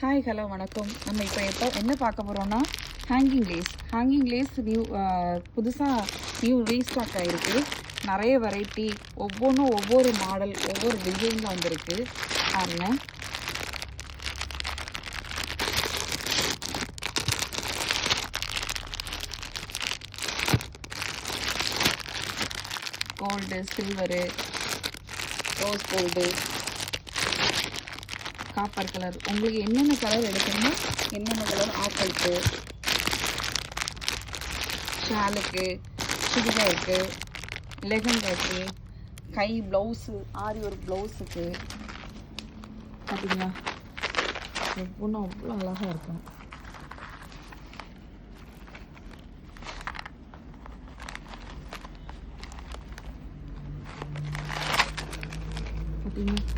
Hi hello வணக்கம். நம்ம இப்போ என்ன பார்க்க போகிறோம்னா ஹேங்கிங் லேஸ் புதுசாக நியூ ரீஸ்டாக் ஆகிருக்கு. நிறைய வெரைட்டி, ஒவ்வொன்றும் ஒவ்வொரு மாடல், ஒவ்வொரு டிசைனில் வந்திருக்கு. பாருங்க, gold, silver, rose gold, copper colour. உங்களுக்கு என்னென்ன கலர் எடுக்கணுமோ, என்னென்ன கலர் ஆப்பிளுக்கு, ஷாலுக்கு, சுடிதாருக்கு, லெஹங்காக்கு, கை ப்ளவுஸு, ஆரி ஒரு ப்ளவுஸுக்கு பார்த்தீங்களா, ஒவ்வொன்றும் அவ்வளோ அழகாக இருக்கும். பார்த்தீங்களா,